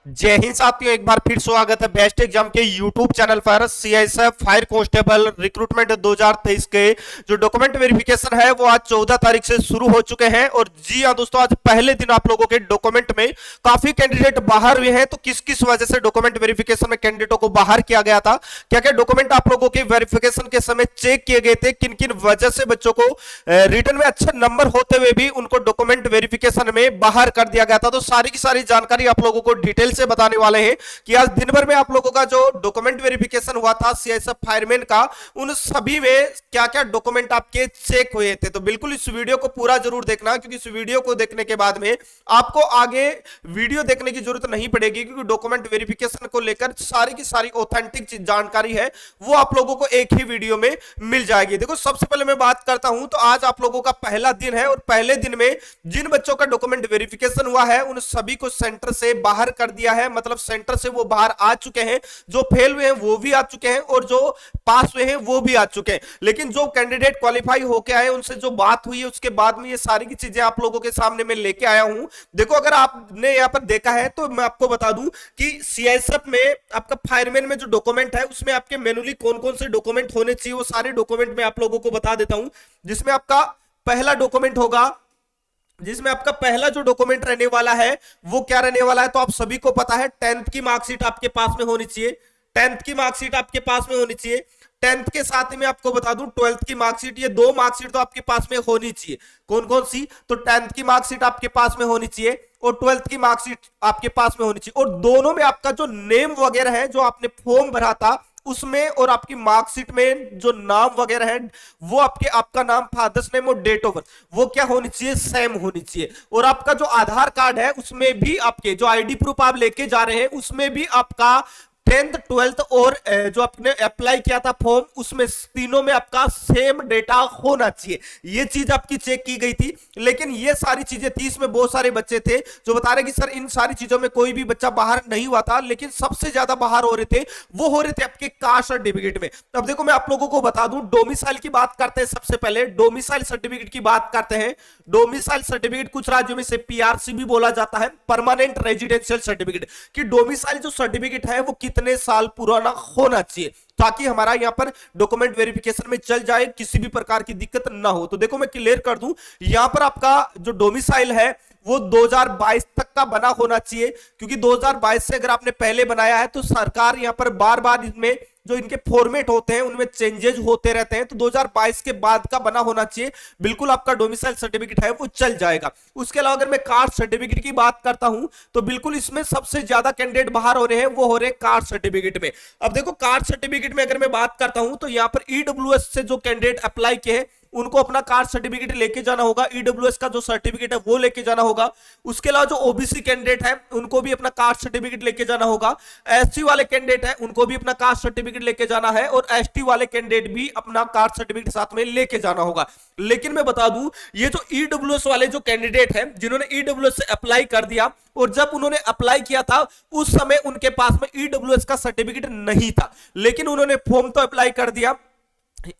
जय हिंद साथियों, एक बार फिर स्वागत है बेस्ट एग्जाम के यूट्यूब चैनल पर। सीआईएसएफ फायर कांस्टेबल रिक्रूटमेंट 2023 के जो डॉक्यूमेंट वेरिफिकेशन है वो आज 14 तारीख से शुरू हो चुके हैं। और जी हाँ दोस्तों, आज पहले दिन आप लोगों के डॉक्यूमेंट में काफी कैंडिडेट बाहर हुए हैं। तो किस किस वजह से डॉक्यूमेंट वेरिफिकेशन में कैंडिडेटों को बाहर किया गया था, क्या क्या डॉक्यूमेंट आप लोगों के वेरिफिकेशन के समय चेक किए गए थे, किन किन वजह से बच्चों को रिटर्न में अच्छे नंबर होते हुए भी उनको डॉक्यूमेंट वेरिफिकेशन में बाहर कर दिया गया था, तो सारी की सारी जानकारी आप लोगों को डिटेल से बताने वाले हैं कि आज दिन भर में आप लोगों का जो डॉक्यूमेंट वेरिफिकेशन हुआ था सीआईएसएफ फायरमैन का, उन सभी में क्या क्या डॉक्यूमेंट आपके चेक हुए थे। तो बिल्कुल इस वीडियो को पूरा जरूर देखना, क्योंकि इस वीडियो को देखने के बाद में आपको आगे वीडियो देखने की जरूरत नहीं पड़ेगी, क्योंकि डॉक्यूमेंट वेरिफिकेशन को लेकर सारी की सारी ऑथेंटिक जानकारी है वो आप लोगों को एक ही वीडियो में मिल जाएगी। देखो, सबसे पहले मैं बात करता हूं तो आज आप लोगों का पहला दिन है, और पहले दिन में जिन बच्चों का डॉक्यूमेंट वेरिफिकेशन हुआ है उन सभी को सेंटर से बाहर कर दिया है। मतलब सेंटर से वो बाहर आ चुके हैं, जो फेल हुए हैं वो भी आ चुके हैं और जो पास हुए हैं वो भी आ चुके हैं। लेकिन जो कैंडिडेट क्वालिफाई होके आए उनसे जो बात हुई है उसके बाद में ये सारी की चीजें आप लोगों के सामने मैं लेके आया हूं। देखो, अगर आपने यहां पर देखा है तो मैं आपको बता दूं कि सीआईएसएफ में आपका फायरमैन में जो डॉक्यूमेंट है उसमें आपके मैनुअली कौन कौन से डॉक्यूमेंट होने चाहिए वो सारे डॉक्यूमेंट मैं आप लोगों को बता देता हूं। जिसमें आपका पहला डॉक्यूमेंट होगा, जिसमें आपका पहला जो डॉक्यूमेंट रहने वाला है वो क्या रहने वाला है, तो आप सभी को पता है 10th की मार्कशीट आपके पास में होनी चाहिए। 10th की मार्कशीट आपके पास में होनी चाहिए। 10th के साथ ही मैं आपको बता दूं 12th की मार्कशीट, ये दो मार्कशीट तो आपके पास में होनी चाहिए। कौन कौन सी, तो 10th की मार्कशीट आपके पास में होनी चाहिए और 12th की मार्कशीट आपके पास में होनी चाहिए। और दोनों में आपका जो नेम वगैरह है, जो आपने फॉर्म भरा था उसमें और आपकी मार्कशीट में जो नाम वगैरह है वो आपका नाम, फादर्स नेम और डेट ऑफ बर्थ वो क्या होनी चाहिए, सेम होनी चाहिए। और आपका जो आधार कार्ड है उसमें भी आपके जो आईडी प्रूफ आप लेके जा रहे हैं उसमें भी आपका 10th 12th और जो आपने अप्लाई किया था फॉर्म उसमें तीनों में आपका सेम डेटा होना चाहिए। ये चीज आपकी चेक की गई थी। लेकिन ये सारी चीजें थी, इसमें बहुत सारे बच्चे थे जो बता रहे कि सर इन सारी चीजों में कोई भी बच्चा बाहर नहीं हुआ था, लेकिन सबसे ज्यादा बाहर हो रहे थे वो हो रहे थे आपके कास्ट सर्टिफिकेट में। अब देखो, मैं आप लोगों को बता दूं, डोमिसाइल की बात करते हैं। सबसे पहले डोमिसाइल सर्टिफिकेट की बात करते हैं। डोमिसाइल सर्टिफिकेट कुछ राज्यों में से पीआरसी भी बोला जाता है, परमानेंट रेजिडेंशियल सर्टिफिकेट, कि डोमिसाइल जो सर्टिफिकेट है वो कितने साल पुराना होना चाहिए, ताकि हमारा यहां पर डॉक्यूमेंट वेरिफिकेशन में चल जाए, किसी भी प्रकार की दिक्कत ना हो। तो देखो, मैं क्लियर कर दूं, यहां पर आपका जो डोमिसाइल है वो 2022 तक का बना होना चाहिए, क्योंकि 2022 से अगर आपने पहले बनाया है तो सरकार यहां पर बार बार इसमें जो इनके फॉर्मेट होते हैं उनमें चेंजेस होते रहते हैं, तो 2022 के बाद का बना होना चाहिए। बिल्कुल आपका डोमिसाइल सर्टिफिकेट है वो चल जाएगा। उसके अलावा अगर मैं कास्ट सर्टिफिकेट की बात करता हूं तो बिल्कुल इसमें सबसे ज्यादा कैंडिडेट बाहर हो रहे हैं वो हो रहे हैं कास्ट सर्टिफिकेट में। अब देखो, कास्ट सर्टिफिकेट में अगर मैं बात करता हूं तो यहां पर ईडब्ल्यूएस से जो कैंडिडेट अप्लाई किए हैं उनको अपना कास्ट सर्टिफिकेट लेके जाना होगा, ईडब्ल्यूएस का जो सर्टिफिकेट है वो लेके जाना होगा। उसके अलावा जो ओबीसी कैंडिडेट है उनको भी अपना कास्ट सर्टिफिकेट लेके जाना होगा। एससी वाले कैंडिडेट है उनको भी अपना कास्ट सर्टिफिकेट लेके जाना है, और एसटी वाले कैंडिडेट भी अपना कास्ट सर्टिफिकेट साथ में लेके जाना होगा। लेकिन मैं बता दूं, ये जो ईडब्ल्यूएस वाले जो कैंडिडेट हैं जिन्होंने ईडब्ल्यूएस से अप्लाई कर दिया, और जब उन्होंने अप्लाई किया था उस समय उनके पास में ईडब्ल्यूएस का सर्टिफिकेट नहीं था, लेकिन उन्होंने फॉर्म तो अप्लाई कर दिया,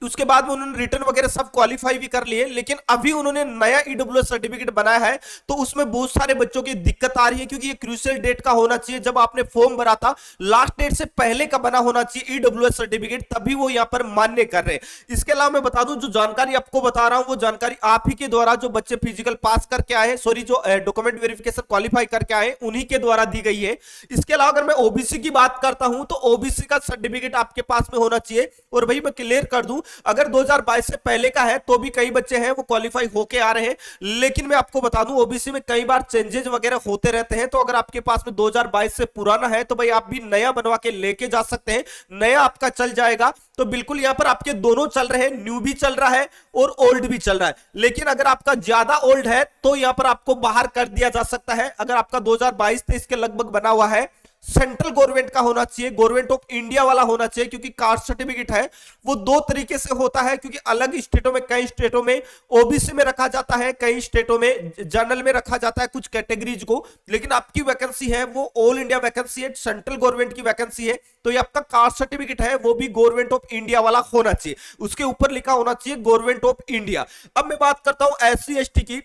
उसके बाद में उन्होंने रिटर्न वगैरह सब क्वालिफाई भी कर लिए, लेकिन अभी उन्होंने नया ईडब्ल्यूएस सर्टिफिकेट बनाया है तो उसमें बहुत सारे बच्चों की दिक्कत आ रही है, क्योंकि ये क्रूशियल डेट का होना चाहिए। जब आपने फॉर्म भरा था लास्ट डेट से पहले का बना होना चाहिए ईडब्ल्यूएस सर्टिफिकेट, तभी वो यहां पर मान्य कर रहे हैं। इसके अलावा मैं बता दूं, जो जानकारी आपको बता रहा हूं वो जानकारी आप ही के द्वारा, जो बच्चे फिजिकल पास करके आए, सॉरी जो डॉक्यूमेंट वेरिफिकेशन क्वालिफाई करके आए उन्हीं के द्वारा दी गई है। इसके अलावा अगर मैं ओबीसी की बात करता हूं तो ओबीसी का सर्टिफिकेट आपके पास में होना चाहिए। और भाई मैं क्लियर कर दूं, अगर 2022 से पहले का है तो भी कई बच्चे हैं वो क्वालिफाई होके आ रहे हैं, लेकिन मैं आपको बता दूं ओबीसी में कई बार चेंजेस वगैरह होते रहते हैं। तो अगर आपके पास में 2022 से पुराना है तो भाई आप भी नया बनवा के लेके जा सकते हैं, नया आपका चल जाएगा। तो बिल्कुल यहां पर आपके दोनों चल रहे हैं, न्यू भी चल रहा है और ओल्ड भी चल रहा है। लेकिन अगर आपका ज्यादा ओल्ड है तो यहां पर आपको बाहर कर दिया जा सकता है। अगर आपका 2022-23 के लगभग बना हुआ है, सेंट्रल गवर्नमेंट का होना चाहिए, गवर्नमेंट ऑफ इंडिया वाला होना चाहिए, क्योंकि कास्ट सर्टिफिकेट है वो दो तरीके से होता है, क्योंकि अलग स्टेटों में, कई स्टेटों में ओबीसी में रखा जाता है, कई स्टेटों में जनरल में रखा जाता है कुछ कैटेगरीज को। लेकिन आपकी वैकेंसी है वो ऑल इंडिया वैकेंसी है, सेंट्रल गवर्नमेंट की वैकेंसी है, तो ये आपका कास्ट सर्टिफिकेट है वो भी गवर्नमेंट ऑफ इंडिया वाला होना चाहिए, उसके ऊपर लिखा होना चाहिए गवर्नमेंट ऑफ इंडिया। अब मैं बात करता हूं एससी एसटी की,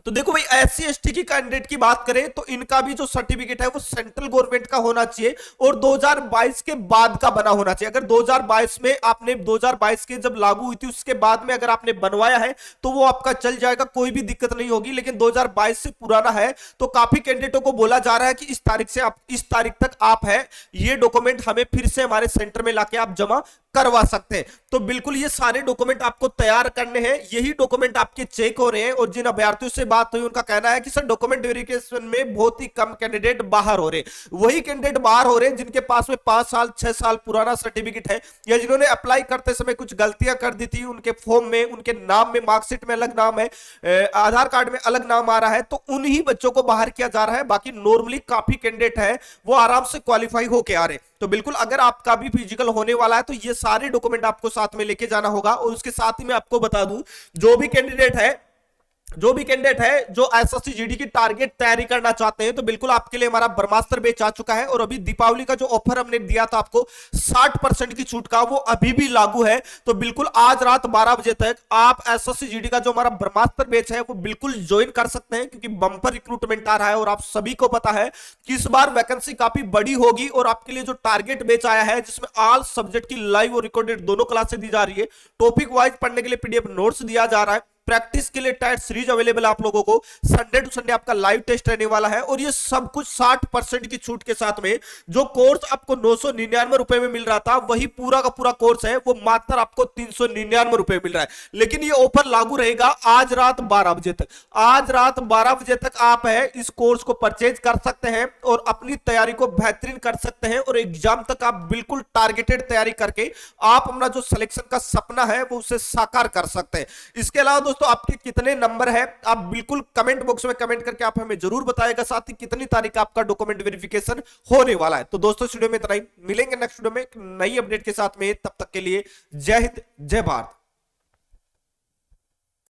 तो देखो भाई SC ST की कैंडिडेट की बात करें तो इनका भी जो सर्टिफिकेट है वो सेंट्रल गवर्नमेंट का होना चाहिए और 2022 के बाद का बना होना चाहिए। अगर 2022 में आपने 2022 के जब लागू हुई थी उसके बाद में अगर आपने बनवाया है तो वो आपका चल जाएगा, कोई भी दिक्कत नहीं होगी। लेकिन 2022 से पुराना है तो काफी कैंडिडेटों को बोला जा रहा है कि इस तारीख से आप, इस तारीख तक आप है ये डॉक्यूमेंट हमें फिर से हमारे सेंटर में लाके आप जमा करवा सकते हैं। तो बिल्कुल ये सारे डॉक्यूमेंट आपको तैयार करने हैं, यही डॉक्यूमेंट आपके चेक हो रहे हैं। और जिन अभ्यर्थियों से बात हुई उनका कहना है कि सर डॉक्यूमेंट वेरिफिकेशन में बहुत ही कम कैंडिडेट बाहर हो रहे हैं। वही कैंडिडेट बाहर हो रहे हैं जिनके पास में 5 साल 6 साल पुराना सर्टिफिकेट है या जिन्होंने अप्लाई करते समय कुछ गलतियां कर दी थी, उनके फॉर्म में, उनके नाम में, मार्कशीट में अलग नाम है, आधार कार्ड में अलग नाम आ रहा है, तो उन्हीं बच्चों को बाहर किया जा रहा है। बाकी नॉर्मली काफी कैंडिडेट है वो आराम से क्वालिफाई होके आ रहे हैं। तो बिल्कुल अगर आपका भी फिजिकल होने वाला है तो ये सारे डॉक्यूमेंट आपको साथ में लेके जाना होगा। और उसके साथ ही मैं आपको बता दूं, जो भी कैंडिडेट है जो एसएससी जीडी की टारगेट तैयारी करना चाहते हैं तो बिल्कुल आपके लिए हमारा ब्रह्मास्त्र बैच आ चुका है। और अभी दीपावली का जो ऑफर हमने दिया था आपको 60% की छूट का, वो अभी भी लागू है। तो बिल्कुल आज रात 12 बजे तक आप एसएससी जीडी का जो हमारा ब्रह्मास्त्र बैच है वो बिल्कुल ज्वाइन कर सकते हैं, क्योंकि बंपर रिक्रूटमेंट आ रहा है और आप सभी को पता है कि इस बार वैकेंसी काफी बड़ी होगी। और आपके लिए जो टारगेट बैच आया है जिसमें ऑल सब्जेक्ट की लाइव और रिकॉर्डेड दोनों क्लासेस दी जा रही है, टॉपिक वाइज पढ़ने के लिए पीडीएफ नोट्स दिया जा रहा है, प्रैक्टिस के लिए टाइट सीरीज अवेलेबल है आप लोगों को, संडे टू संडे आपका लाइव टेस्ट रहने वाला है। और ये सब कुछ 60% की छूट के साथ में, जो कोर्स आपको 999 रुपए में मिल रहा था वही पूरा का पूरा कोर्स है वो मात्र आपको 399 रुपए मिल रहा है। लेकिन ये ऑफर लागू रहेगा आज रात 12 बजे तक। आज रात 12 बजे तक आप है इस कोर्स को परचेज कर सकते हैं और अपनी तैयारी को बेहतरीन कर सकते हैं और एग्जाम तक आप बिल्कुल टारगेटेड तैयारी करके आप अपना जो सिलेक्शन का सपना है वो उसे साकार कर सकते हैं। इसके अलावा दोस्तों आपके कितने नंबर है आप बिल्कुल कमेंट बॉक्स में कमेंट करके आप हमें जरूर बताएगा, साथ ही कितनी तारीख आपका डॉक्यूमेंट वेरिफिकेशन होने वाला है। तो दोस्तों इस वीडियो में इतना ही, मिलेंगे नेक्स्ट वीडियो में एक नई अपडेट के साथ में, तब तक के लिए जय हिंद जय भारत।